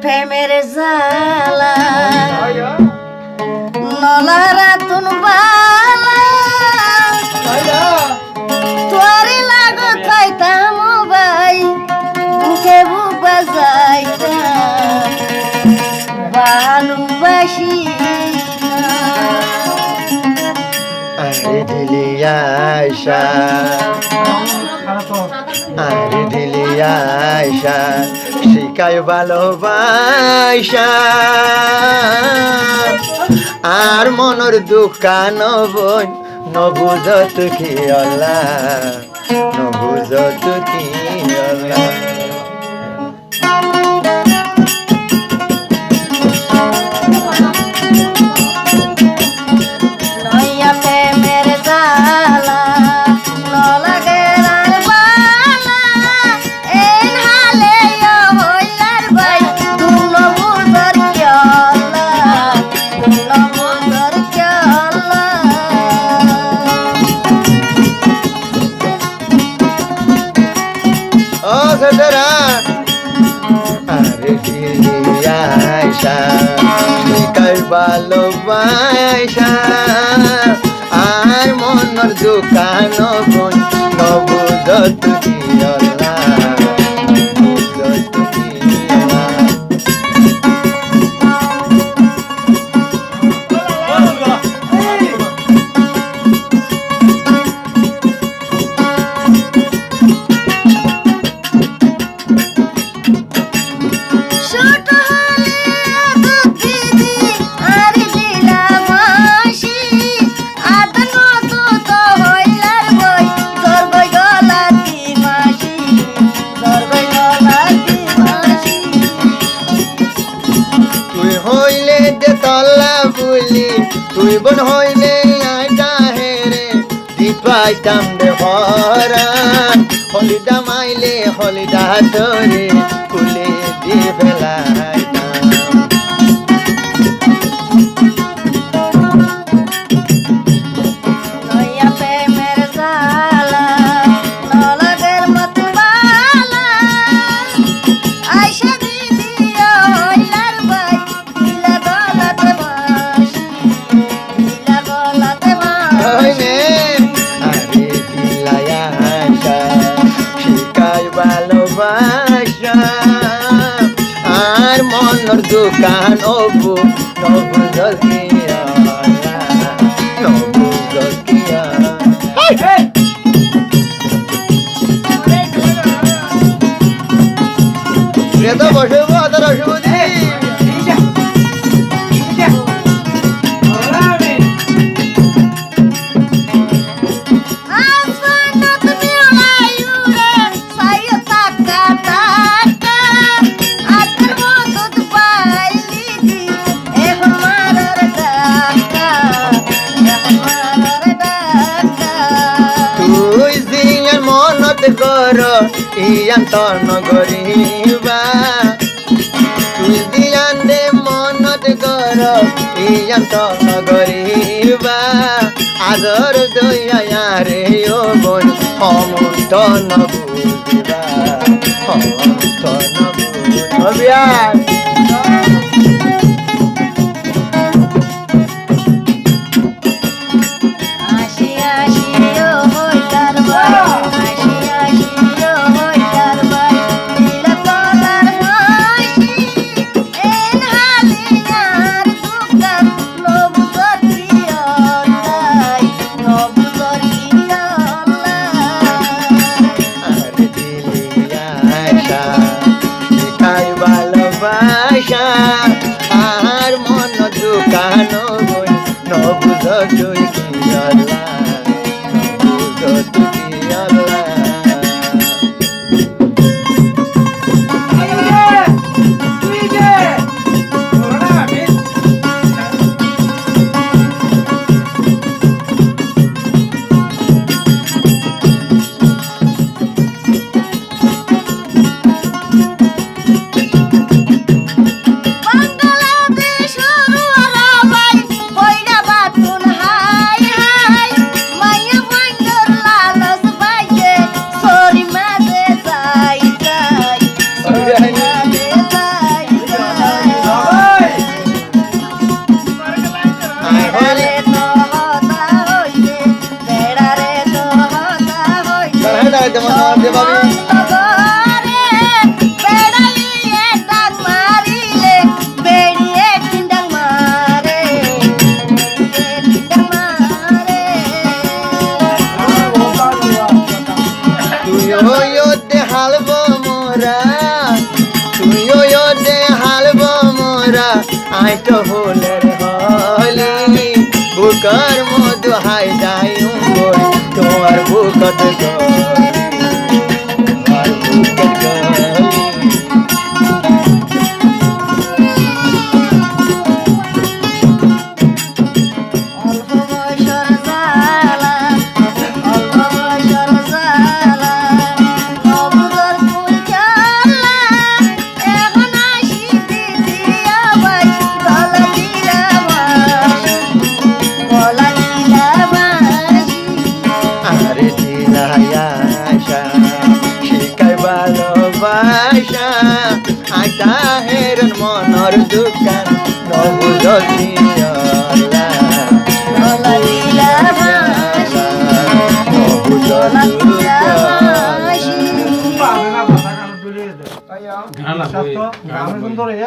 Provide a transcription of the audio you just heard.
প্রেমের জালা নলারা তুন বালা তোরে লাগো থাইতাম ভাই বুকে বুক বাজাইতাম ভালোবাসি আরে দিলি আয়শা আরে দিলি আয়শা শিখায় ভালোবাসা আর মনের দোকান বই নবুজত কি আল্লাহ নবুজত কি আল্লাহ আরে দিলি আয়শা শিখায় ভালোবাসা আর মনের দোকান বই নবুজত কি আল্লাহ নবুজত কি আল্লাহ তুই বন হইলে আইটা হেরে দিপাইতাম রে হরান হলিদা মাইলে হলিদা তোরে কুলে দি ফেলাইতাম নয়া প্রেমের জালা নলাদের মত বালা আয়শা দিদি হইলার ভাই দিলা গলাত বাসি দিলা গলাত বাসি আরে দিলাই আয়শা শিখায় ভালোবাসা আর মনের দোকান অবু নবুজত কি আল্লাহ নবুজত কি আল্লাহ রেতো বসবো তার অসুবিধি গর ইয়ান্ত নগরিবা তুই দিয়ান দে মনত গর ইয়ান্ত নগরিবা আদর দয়া রে ও মন সমন্ত নবুজিবা সমন্ত নবুজিবা আর মন দোকান বই নবুজত কি আল্লাহ নবুজত কি আল্লাহ বেড়ারে তো হতা হইলে বেড়ারে তো হতা হইলে দাঁড়ায় দাঁড়াইতে মনে হয় যে ভাবি ঘরে বেড়াইয়ে ডাক মারিলে বেড়িয়ে টিন্ডাং মারে বেড়িয়ে টিন্ডাং মারে তুইও দে হালব মোরা তুইও দে হালব মোরা আইটো হলের হলি বুকর মধু হাই যাই তোমার বুকত গলি তোমার বুকত গলি অল্প বয়সর জ্বালা অল্প বয়সর জ্বালা নবুদর ফুল চালা এখন আসি দিয়া বাই গলা দিলা বাসি আরে দিলায়াশা শিকাই ভালোবাসা আটা হেরন মনর দোকান নবুঝি গলা দিলা বাসি গলা দিলা বাসি গান সুন্দর